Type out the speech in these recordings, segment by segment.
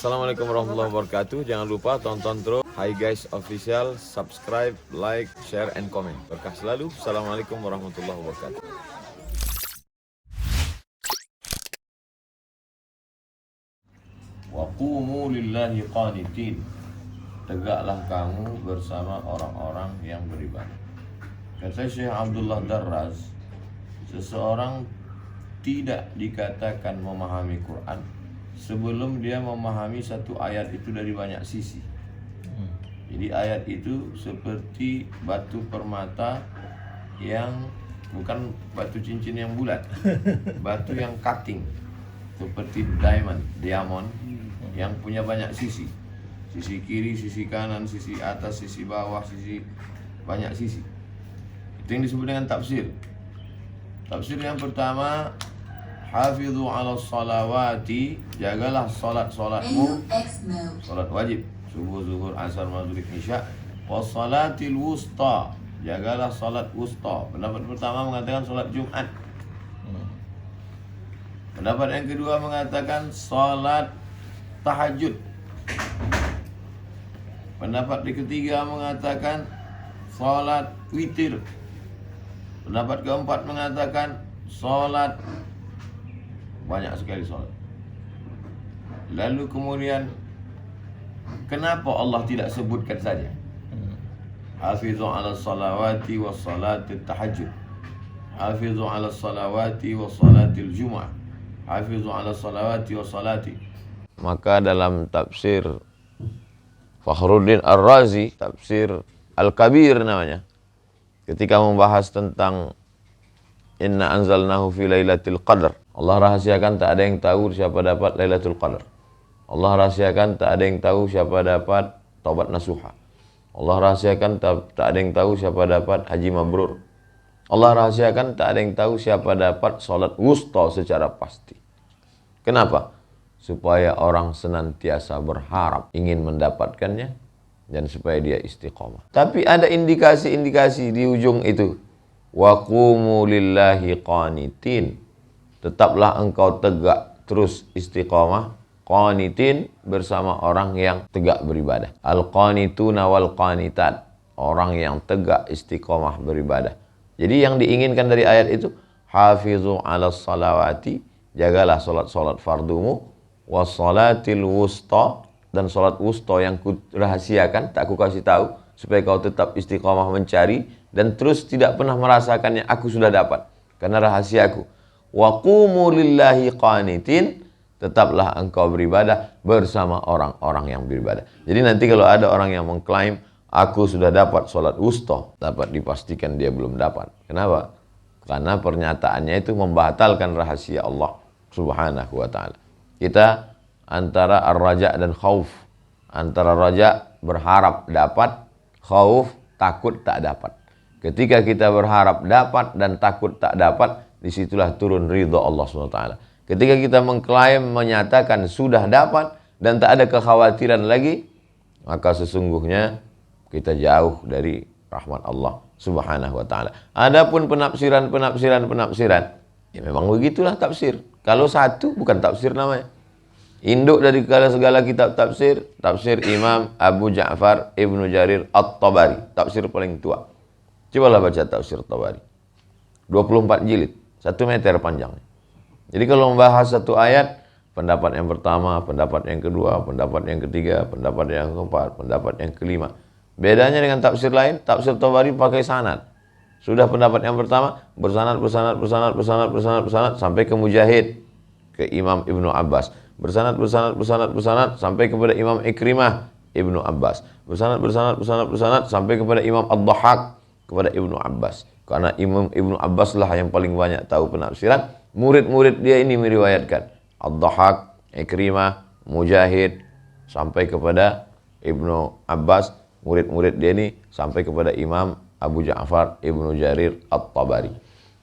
Assalamualaikum warahmatullahi wabarakatuh. Jangan lupa tonton terus Hi Guys Official, subscribe, like, share, and comment. Berkah selalu. Assalamualaikum warahmatullahi wabarakatuh. Wa qumu lillahi qanitin. Tegaklah kamu bersama orang-orang yang beribadah. Kata Syekh Abdullah Darraz, seseorang tidak dikatakan memahami Quran sebelum dia memahami satu ayat itu dari banyak sisi. Jadi ayat itu seperti batu permata yang bukan batu cincin yang bulat, batu yang cutting, seperti diamond yang punya banyak sisi. Sisi kiri, sisi kanan, sisi atas, sisi bawah, sisi banyak sisi. Itu yang disebut dengan tafsir. Tafsir yang pertama, hafidhu ala salawati, jagalah salat-salatmu, salat wajib, subuh, zuhur, asar, maghrib, isya, was salatil wusta, jagalah salat wusta. Pendapat pertama mengatakan salat Jumat. Pendapat yang kedua mengatakan salat tahajud. Pendapat yang ketiga mengatakan salat witir. Pendapat keempat mengatakan salat, banyak sekali salat. Lalu kemudian kenapa Allah tidak sebutkan saja? Hafizu ala salawati wa salatil tahajud, hafizu ala salawati wa salatil jum'ah, hafizu ala salawati wa salati. Maka dalam tafsir Fakhruddin Ar-Razi, tafsir Al-Kabir namanya, ketika membahas tentang Inna anzalnahu fi lailatul qadar, Allah rahasiakan tak ada yang tahu siapa dapat Lailatul Qadar. Allah rahasiakan tak ada yang tahu siapa dapat taubat nasuha. Allah rahasiakan tak ada yang tahu siapa dapat haji mabrur. Allah rahasiakan tak ada yang tahu siapa dapat salat wusta secara pasti. Kenapa? Supaya orang senantiasa berharap ingin mendapatkannya dan supaya dia istiqomah. Tapi ada indikasi-indikasi di ujung itu. Wa qumu lillahi qanitin. Tetaplah engkau tegak terus istiqomah, qanitin, bersama orang yang tegak beribadah. Al-qanituna wal qanitat, orang yang tegak istiqomah beribadah. Jadi yang diinginkan dari ayat itu, hafizu ala salawati, jagalah salat-salat fardumu, was salatil wusta, dan salat wusta yang ku rahasiakan, tak ku kasih tahu, supaya kau tetap istiqomah mencari dan terus tidak pernah merasakannya aku sudah dapat karena rahasiaku. Wa qumu lillahi qanitin, tetaplah engkau beribadah bersama orang-orang yang beribadah. Jadi nanti kalau ada orang yang mengklaim aku sudah dapat salat wusta, dapat dipastikan dia belum dapat. Kenapa? Karena pernyataannya itu membatalkan rahasia Allah Subhanahu wa taala. Kita antara ar-raja dan khauf, antara raja berharap dapat, khauf takut tak dapat. Ketika kita berharap dapat dan takut tak dapat, disitulah turun ridha Allah SWT. Ketika kita mengklaim, menyatakan sudah dapat dan tak ada kekhawatiran lagi, maka sesungguhnya kita jauh dari rahmat Allah Subhanahu wa taala. Adapun penafsiran, ya memang begitulah tafsir. Kalau satu bukan tafsir namanya. Induk dari segala kitab tafsir, tafsir Imam Abu Ja'far Ibnu Jarir At-Tabari, tafsir paling tua. Cobalah baca tafsir Tabari. 24 jilid, 1 meter panjangnya. Jadi kalau membahas satu ayat, pendapat yang pertama, pendapat yang kedua, pendapat yang ketiga, pendapat yang keempat, pendapat yang kelima. Bedanya dengan tafsir lain, tafsir Tabari pakai sanad. Sudah pendapat yang pertama, bersanad sampai ke Mujahid, ke Imam Ibnu Abbas. Bersanad sampai kepada Imam Ikrimah Ibnu Abbas. Bersanad sampai kepada Imam Ad-Dhahhak, kepada Ibnu Abbas. Karena Imam Ibnu Abbas lah yang paling banyak tahu penafsiran. Murid-murid dia ini meriwayatkan. Ad-Dhahhak, Ikrimah, Mujahid, sampai kepada Ibnu Abbas. Murid-murid dia ini sampai kepada Imam Abu Ja'far Ibnu Jarir At-Tabari.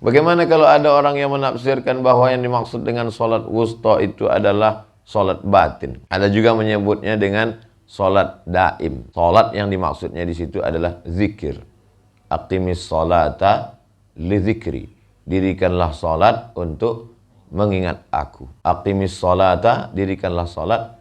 Bagaimana kalau ada orang yang menafsirkan bahwa yang dimaksud dengan salat wusta itu adalah salat batin? Ada juga menyebutnya dengan salat daim. Salat yang dimaksudnya di situ adalah zikir. Aqimis salata li zikri. Dirikanlah salat untuk mengingat aku. Aqimis salata, dirikanlah salat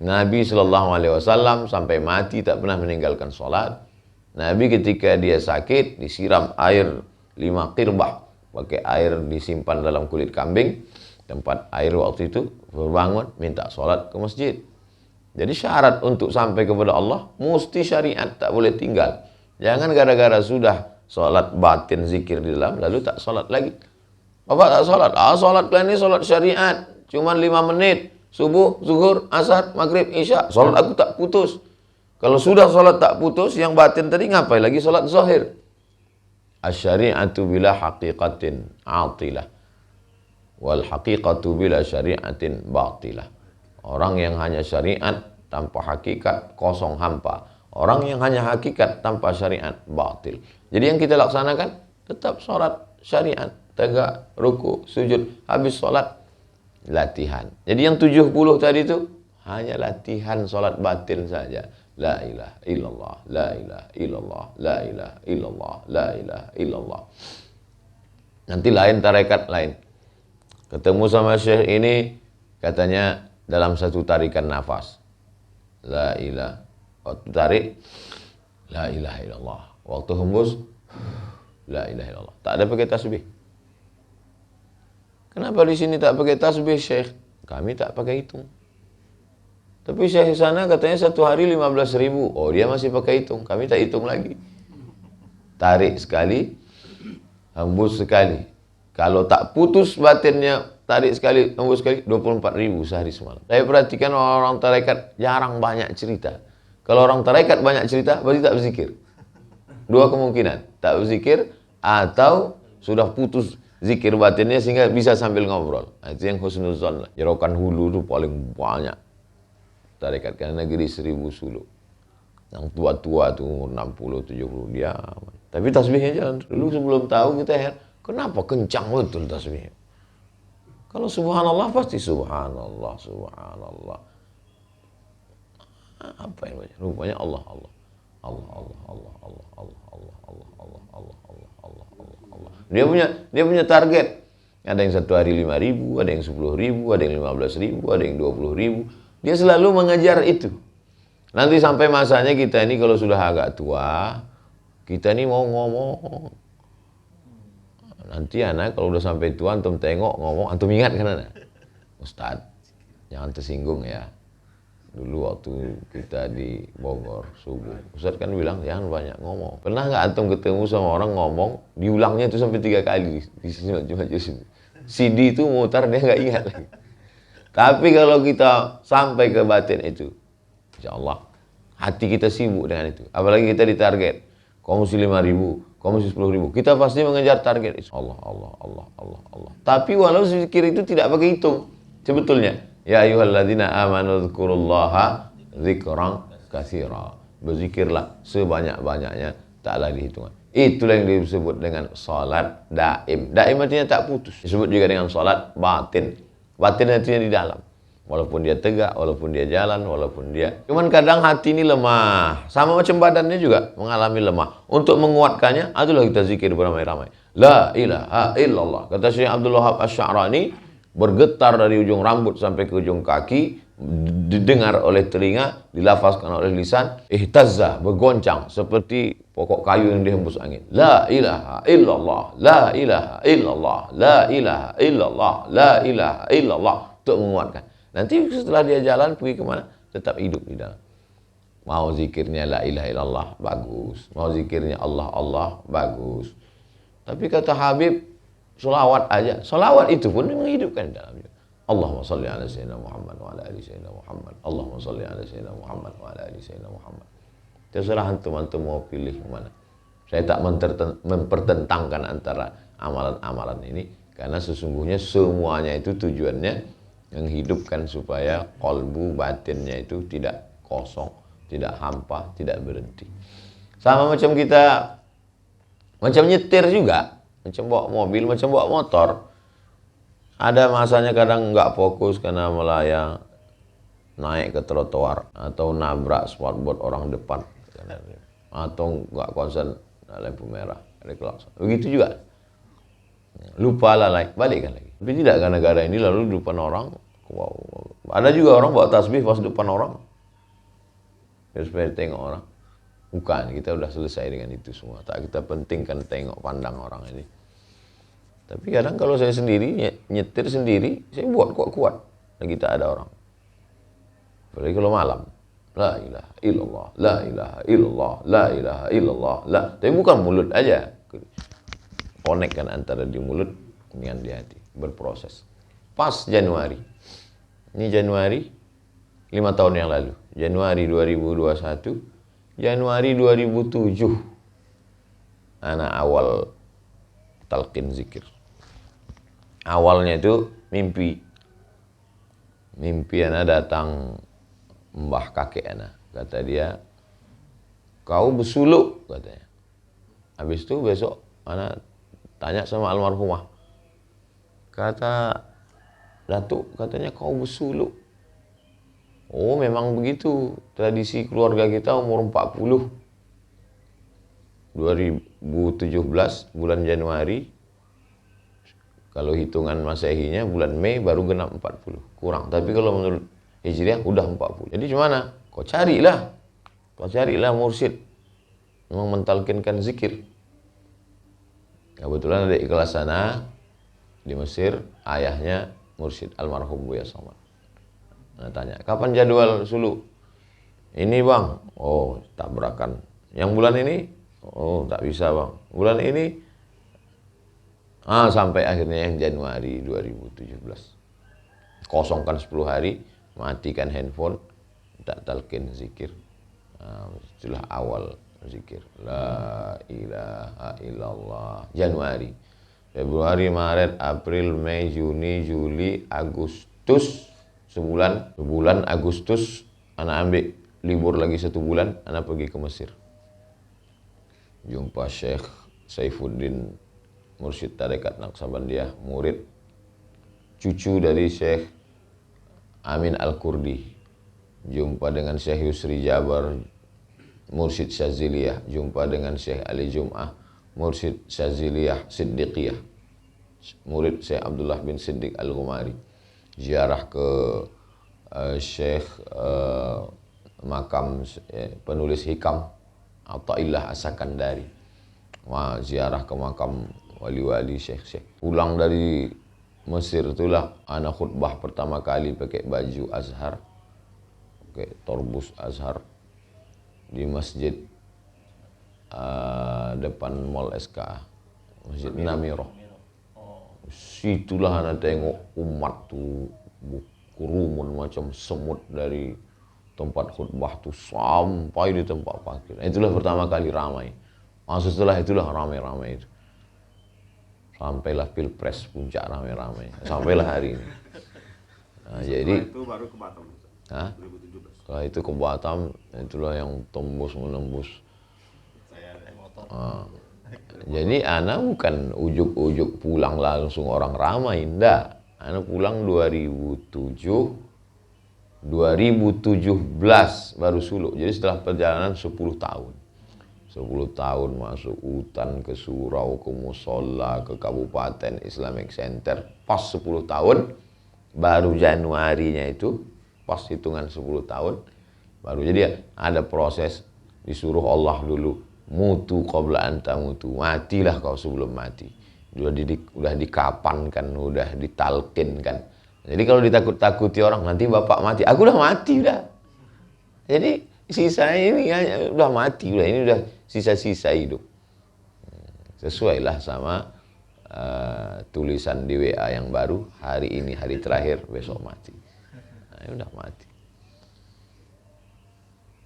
Nabi SAW sampai mati tak pernah meninggalkan sholat. Nabi ketika dia sakit disiram air 5 qirbah, pakai air disimpan dalam kulit kambing, tempat air waktu itu, berbangun minta sholat ke masjid. Jadi syarat untuk sampai kepada Allah mesti syariat, tak boleh tinggal. Jangan gara-gara sudah sholat batin zikir di dalam lalu tak sholat lagi. Bapak tak sholat? Sholat kalian ini sholat syariat, cuman 5 menit. Subuh, zuhur, asar, maghrib, isya. Sholat aku tak putus. Kalau sudah sholat tak putus, yang batin tadi ngapain lagi sholat zahir? Asy-syari'atu bila haqiqatin atilah. Wal haqiqatu bila syari'atin batilah. Orang yang hanya syariat tanpa hakikat kosong hampa. Orang yang hanya hakikat tanpa syariat batil. Jadi yang kita laksanakan tetap sholat syariat. Tegak, ruku, sujud. Habis sholat, latihan. Jadi yang 70 tadi itu hanya latihan sholat batin saja. La ilaha illallah, la ilaha illallah, la ilaha illallah, la ilaha illallah. Nanti lain tarekat lain. Ketemu sama syekh ini, katanya dalam satu tarikan nafas. La ilaha, waktu tarik, la ilaha illallah. Waktu hembus, la ilaha illallah. Tak ada pakai tasbih. Kenapa di sini tak pakai tasbih, syekh? Kami tak pakai hitung. Tapi syekh sana katanya satu hari 15.000. Oh, dia masih pakai hitung. Kami tak hitung lagi. Tarik sekali, hembus sekali. Kalau tak putus batinnya, tarik sekali, hembus sekali, 24.000 sehari semalam. Saya perhatikan orang tarekat jarang banyak cerita. Kalau orang tarekat banyak cerita, berarti tak berzikir. Dua kemungkinan. Tak berzikir atau sudah putus zikir batinnya sehingga bisa sambil ngobrol. Nah, itu yang husnuzon lah. Jerokan Hulu itu paling banyak tarekat, karena negeri 1000 suluk. Yang tua-tua tuh umur 60, 70 dia. Tapi tasbihnya jalan. Dulu sebelum tahu kita heran, kenapa kencang betul tasbihnya? Kalau subhanallah pasti subhanallah, subhanallah. Apa yang baca? Rupanya Allah, Allah. Allah, Allah, Allah, Allah, Allah, Allah, Allah, Allah, Allah, Allah, Allah, Allah, Allah. Dia punya target. Ada yang satu hari 5.000, ada yang 10.000, ada yang 15.000, ada yang 20.000. Dia selalu mengejar itu. Nanti sampai masanya kita ini kalau sudah agak tua, kita ini mau ngomong. Nanti anak kalau udah sampai tua, antum tengok ngomong, antum ingat kan anak? Ustadz, jangan tersinggung ya. Dulu waktu kita di Bogor subuh, Ustadz kan bilang jangan banyak ngomong. Pernah nggak antum ketemu sama orang ngomong, diulangnya itu sampai 3 kali di sini. CD itu mutar dia nggak ingat lagi. Tapi kalau kita sampai ke batin itu, insya Allah hati kita sibuk dengan itu. Apalagi kita ditarget, kamu mesti 5.000, kamu mesti 10.000. Kita pasti mengejar target itu. Allah, Allah, Allah, Allah, Allah. Tapi walau zikir itu tidak pakai hitung sebetulnya. Ya ayyuhalladzina amanu dzkurullaha dzikran katsira. Berzikirlah sebanyak-banyaknya, taklah dihitung. Itulah yang disebut dengan salat daim. Daim artinya tak putus. Disebut juga dengan salat batin. Batin artinya di dalam. Walaupun dia tegak, walaupun dia jalan, walaupun dia... Cuman kadang hati ini lemah. Sama macam badannya juga mengalami lemah. Untuk menguatkannya, itulah kita zikir beramai-ramai. La ilaha illallah. Kata Syekh Abdul Wahab Asy-Sya'rani, bergetar dari ujung rambut sampai ke ujung kaki, didengar oleh telinga, dilafazkan oleh lisan, ihtazza, bergoncang seperti pokok kayu yang dihembus angin. La ilaha illallah, la ilaha illallah, la ilaha illallah, la ilaha illallah. Untuk menguatkan. Nanti setelah dia jalan pergi kemana, tetap hidup di dalam. Mau zikirnya la ilaha illallah, bagus. Mau zikirnya Allah, Allah, bagus. Tapi kata Habib, solawat aja. Solawat itu pun menghidupkan dalamnya. Allahumma salli ala sayyidina Muhammad wa ala ali sayyidina Muhammad. Allahumma salli ala sayyidina Muhammad wa ala ali sayyidina Muhammad. Terserah antum mau pilih mana. Saya tak mempertentangkan antara amalan-amalan ini, karena sesungguhnya semuanya itu tujuannya menghidupkan supaya kolbu batinnya itu tidak kosong, tidak hampa, tidak berhenti. Sama macam kita, macam nyetir juga, macam bawa mobil, macam bawa motor. Ada masanya kadang nggak fokus karena melayang, naik ke trotoar, atau nabrak spotboard orang depan, atau nggak konsen lampu merah, ada klakson. Begitu juga. Lupa lalai, balikkan lagi. Tapi tidak gara-gara ini lalu di depan orang, wow. Ada juga orang bawa tasbih pas depan orang. Biar supaya tengok orang. Bukan, kita udah selesai dengan itu semua. Tak kita pentingkan tengok pandang orang ini. Tapi kadang kalau saya sendiri, nyetir sendiri, saya buat kuat-kuat. Dan kita ada orang. Apalagi kalau malam. La ilaha illallah, la ilaha illallah, la ilaha illallah, la. Tapi bukan mulut aja. Konekkan antara di mulut dengan di hati. Berproses. Pas Januari. Ini Januari 5 tahun yang lalu. Januari 2021. Januari 2007. Anak awal talqin zikir. Awalnya itu mimpi. Mimpi anak datang mbah kakek anak. Kata dia, kau bersuluk katanya. Habis itu besok anak tanya sama almarhumah. Kata Datuk, katanya kau bersuluk. Oh, memang begitu. Tradisi keluarga kita umur 40. 2017 bulan Januari. Kalau hitungan Masehinya bulan Mei baru genap 40. Kurang. Tapi kalau menurut Hijriah udah 40. Jadi gimana? Kau carilah. Kau carilah mursyid. Memang mentalkinkan zikir. Kebetulan ada ikhlas sana di Mesir, ayahnya mursyid almarhum Buya Somad. Nah, tanya, kapan jadwal suluk? Ini bang, oh tabrakan. Yang bulan ini? Oh tak bisa bang. Bulan ini? Sampai akhirnya yang Januari 2017. Kosongkan 10 hari, matikan handphone, tak talqin zikir. Itulah awal zikir. La ilaha illallah. Januari, Februari, Maret, April, Mei, Juni, Juli, Agustus. Sebulan Agustus, anak ambil libur lagi 1 bulan, anak pergi ke Mesir. Jumpa Syekh Saifuddin, mursyid tarekat Naqsabandiyah, murid cucu dari Syekh Amin Al-Kurdi. Jumpa dengan Syekh Yusri Jabar, mursyid Syaziliyah. Jumpa dengan Syekh Ali Jum'ah, mursyid Syaziliyah Siddiqiyah, murid Syekh Abdullah bin Siddiq Al-Ghumari. Ziarah ke Syekh makam penulis hikam Athaillah As-Sakandari. Ziarah ke makam wali-wali syekh-syekh. Pulang dari Mesir itulah anak khutbah pertama kali pakai baju Azhar, pakai torbus Azhar di masjid depan Mall SK, Masjid Namirah. Situlah anak tengok umat tuh kurumun macam semut dari tempat khutbah tuh sampai di tempat parkir. Itulah pertama kali ramai. Setelah itulah ramai-ramai itu. Sampailah Pilpres puncak ramai-ramai. Sampailah hari ini. Jadi itu baru ke Batam. 2017. Setelah itu ke Batam, itulah yang tembus menembus. Saya naik motor. Jadi anak bukan ujuk-ujuk pulang langsung orang ramai, enggak. Anak pulang 2017 baru suluk. Jadi setelah perjalanan 10 tahun. 10 tahun masuk hutan, ke surau, ke musola, ke kabupaten Islamic Center. Pas 10 tahun, baru Januarinya itu, pas hitungan 10 tahun, baru jadi ada proses disuruh Allah dulu. Mutu qabla anta mutu, matilah kau sebelum mati. Udah dikapankan, udah ditalkinkan. Jadi kalau ditakut-takuti orang, nanti bapak mati, aku udah mati udah. Jadi sisa ini udah mati udah, ini udah sisa-sisa hidup. Sesuailah sama tulisan di WA yang baru, hari ini hari terakhir, besok mati. Nah, udah mati.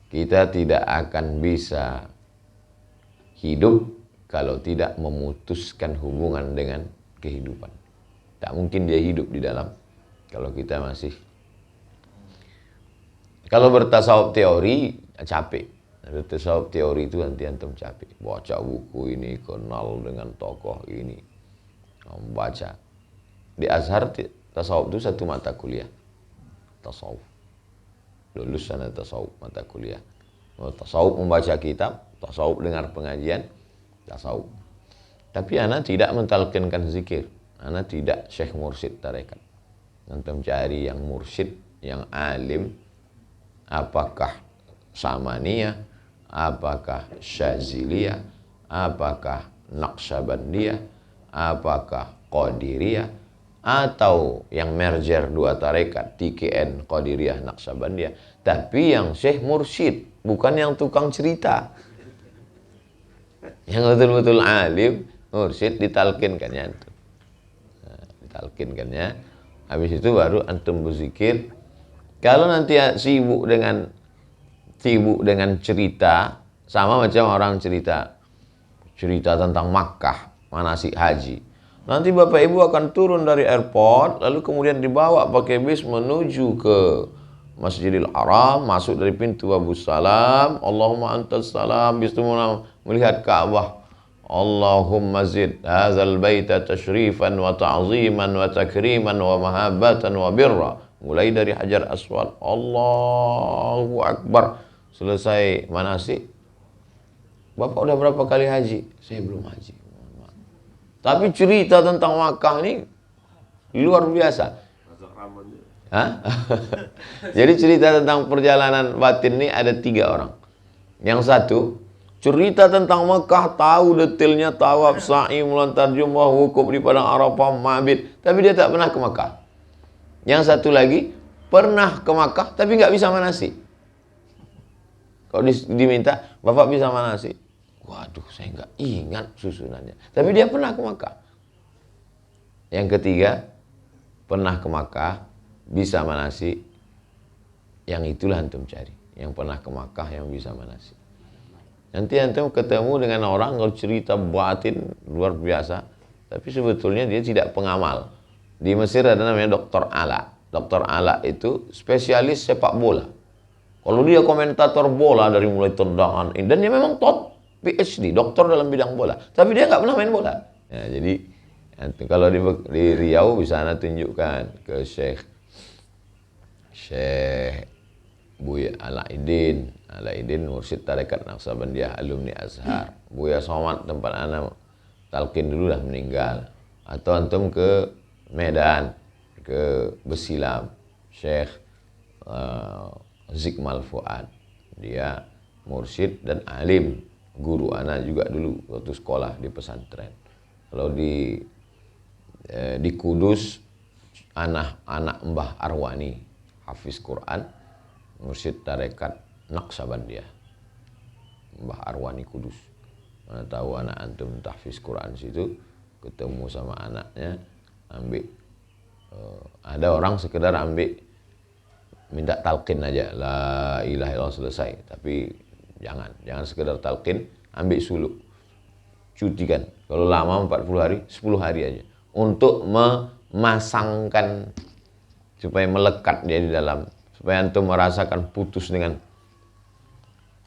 Kita tidak akan bisa hidup kalau tidak memutuskan hubungan dengan kehidupan. Tak mungkin dia hidup di dalam kalau kita masih. Kalau bertasawuf teori capek. Bertasawuf teori itu nanti antum capek. Baca buku ini, kenal dengan tokoh ini, membaca. Di Azhar tasawuf itu satu mata kuliah. Tasawuf. Lulus sana tasawuf mata kuliah. Tasawuf membaca kitab, tasawuf dengar pengajian, tasawuf. Tapi ana tidak mentalkinkan zikir. Ana tidak syekh mursyid tarekat. Antum cari yang mursyid, yang alim, apakah Samaniyah, apakah Syaziliyah, apakah Naqsyabandiyah, apakah Qadiriyah, atau yang merger dua tarekat, TKN, Qadiriyah, Naqsyabandiyah. Tapi yang Syekh Mursyid, bukan yang tukang cerita. Yang betul-betul alim, mursyid, ditalkinkannya antum. Nah, ditalkinkannya. Habis itu baru antum berzikir. Kalau nanti sibuk dengan cerita, sama macam orang cerita tentang Makkah, manasik haji. Nanti Bapak Ibu akan turun dari airport, lalu kemudian dibawa pakai bis menuju ke Masjidil Haram, masuk dari pintu Babus Salam, Allahumma antas salam, bis itu melihat Ka'bah. Allahumma zid hadzal baita tashrifan wa ta'ziman wa takriman wa mahabbatan wa birra. Mulai dari Hajar Aswad, Allahu Akbar. Selesai manasik. Bapak udah berapa kali haji? Saya belum haji. Tapi cerita tentang Makkah ini luar biasa. Hah? Jadi cerita tentang perjalanan batin ini ada 3 orang. Yang satu, cerita tentang Mekah, tahu detailnya, tawaf, sa'i, melontar jumrah, wukuf di padang Arafah, mabit, tapi dia tak pernah ke Mekah. Yang satu lagi, pernah ke Mekah, tapi nggak bisa manasik. Kalau diminta, Bapak bisa manasik. Waduh, saya nggak ingat susunannya. Tapi dia pernah ke Mekah. Yang ketiga, pernah ke Mekah, bisa manasik. Yang itulah antum cari. Yang pernah ke Mekah, yang bisa manasik. Nanti antum ketemu dengan orang kalau cerita batin luar biasa, tapi sebetulnya dia tidak pengamal. Di Mesir ada namanya Dr. Ala. Dr. Ala itu spesialis sepak bola. Kalau dia komentator bola dari mulai tendangan, dan dia memang top PhD, doktor dalam bidang bola. Tapi dia nggak pernah main bola. Ya, jadi kalau di Riau bisa anda tunjukkan ke Syekh Buya Alaidin mursyid tarekat Naqsyabandiyah, alumni Azhar. Buya Somad tempat anak talqin dulu dah meninggal. Atau antum ke Medan, ke Besilam, Syekh Zikmal Fuad. Dia mursyid dan alim, guru anak juga dulu waktu sekolah di pesantren. Kalau di Kudus, anak Mbah Arwani, hafiz Quran, mursyid tarekat Naqsyabandiyah, Mbah Arwani Kudus. Mana tahu anak antum tahfiz Quran situ, ketemu sama anaknya, ambil ada orang sekedar ambil minta talqin aja, la ilaha illallah, selesai. Tapi jangan sekedar talqin, ambil suluk, cutikan. Kalau lama 40 hari, 10 hari aja, untuk memasangkan supaya melekat dia di dalam, supaya antum merasakan putus dengan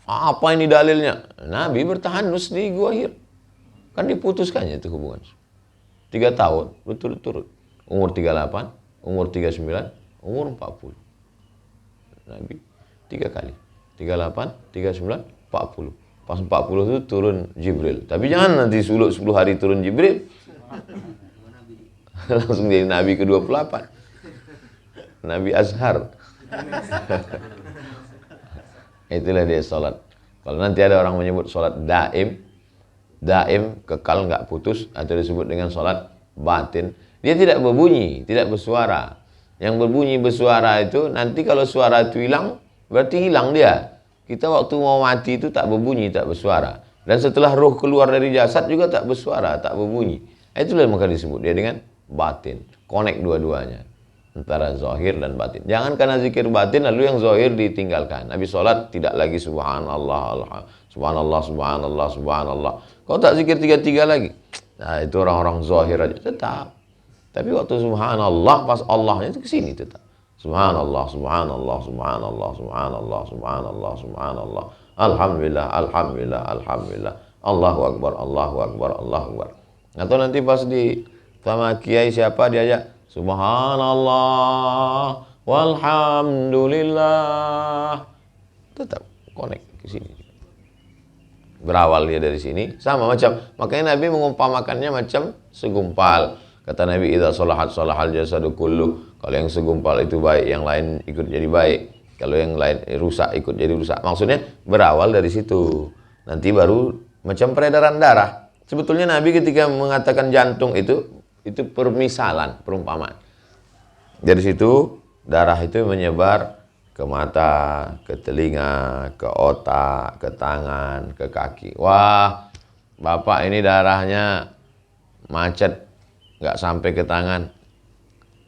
apa ini dalilnya. Nabi bertahanus di Gua Hir, kan diputuskannya itu hubungan 3 tahun berturut-turut, umur 38, umur 39, umur 40. Nabi 3 kali, 38, 39, 40. Pas 40 itu turun Jibril. Tapi jangan nanti suluk 10 hari turun Jibril, langsung jadi Nabi ke-28, Nabi Azhar. Itulah dia sholat. Kalau nanti ada orang menyebut sholat daim kekal nggak putus, atau disebut dengan sholat batin, dia tidak berbunyi, tidak bersuara. Yang berbunyi bersuara itu nanti kalau suara itu hilang, berarti hilang dia. Kita waktu mau mati itu tak berbunyi, tak bersuara. Dan setelah ruh keluar dari jasad juga tak bersuara, tak berbunyi. Itulah maka disebut dia dengan batin. Connect dua-duanya, antara zahir dan batin. Jangan karena zikir batin lalu yang zahir ditinggalkan. Nabi sholat tidak lagi subhanallah, subhanallah, subhanallah, subhanallah. Kau tak zikir 3 lagi. Nah, itu orang-orang zahir aja tetap. Tapi waktu subhanallah, pas Allahnya itu kesini tetap. Subhanallah, subhanallah, subhanallah, subhanallah, subhanallah, subhanallah. Alhamdulillah, alhamdulillah, alhamdulillah. Allahu Akbar, Allahu Akbar, Allahu Akbar. Atau nanti pas di sama kiai siapa diajak subhanallah walhamdulillah, tetap connect ke sini. Berawal dia dari sini, sama macam. Makanya Nabi mengumpamakannya macam segumpal. Kata Nabi, idza salahat salahal jasadu kullu. Kalau yang segumpal itu baik, yang lain ikut jadi baik. Kalau yang lain rusak, ikut jadi rusak. Maksudnya berawal dari situ. Nanti baru macam peredaran darah. Sebetulnya Nabi ketika mengatakan jantung itu permisalan, perumpamaan. Dari situ darah itu menyebar ke mata, ke telinga, ke otak, ke tangan, ke kaki. Wah, Bapak ini darahnya macet, nggak sampai ke tangan,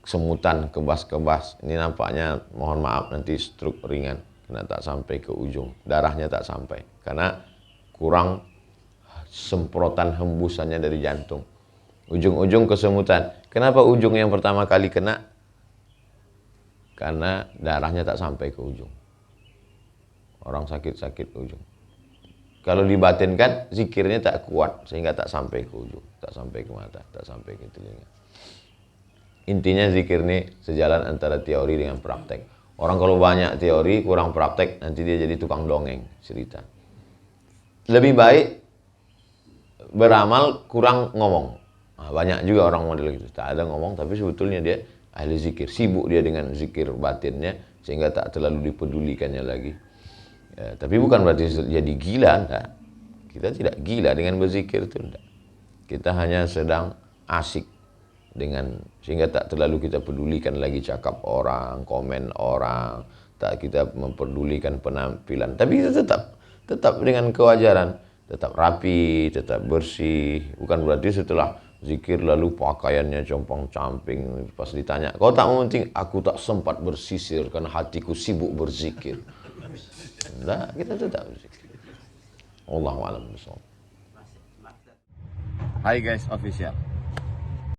semutan, kebas-kebas. Ini nampaknya, mohon maaf, nanti stroke ringan, karena tak sampai ke ujung. Darahnya tak sampai, karena kurang semprotan hembusannya dari jantung. Ujung-ujung kesemutan. Kenapa ujung yang pertama kali kena? Karena darahnya tak sampai ke ujung. Orang sakit-sakit ujung. Kalau dibatinkan, zikirnya tak kuat, sehingga tak sampai ke ujung. Tak sampai ke mata, tak sampai ke telinga. Intinya zikir ini sejalan antara teori dengan praktek. Orang kalau banyak teori, kurang praktek, nanti dia jadi tukang dongeng, cerita. Lebih baik beramal, kurang ngomong. Nah, banyak juga orang model gitu. Tak ada ngomong, tapi sebetulnya dia ahli zikir. Sibuk dia dengan zikir batinnya, sehingga tak terlalu dipedulikannya lagi. Ya, tapi bukan berarti jadi gila, enggak. Kita tidak gila dengan berzikir itu, enggak. Kita hanya sedang asik dengan, sehingga tak terlalu kita pedulikan lagi cakap orang, komen orang, tak kita memperdulikan penampilan. Tapi kita tetap dengan kewajaran, tetap rapi, tetap bersih. Bukan berarti setelah zikir lalu pakaiannya compang-camping. Pas ditanya, kau tak mementing? Aku tak sempat bersisir karena hatiku sibuk berzikir. Nah, kita tetap berzikir. Allahu a'lam bishawab. Hai guys official.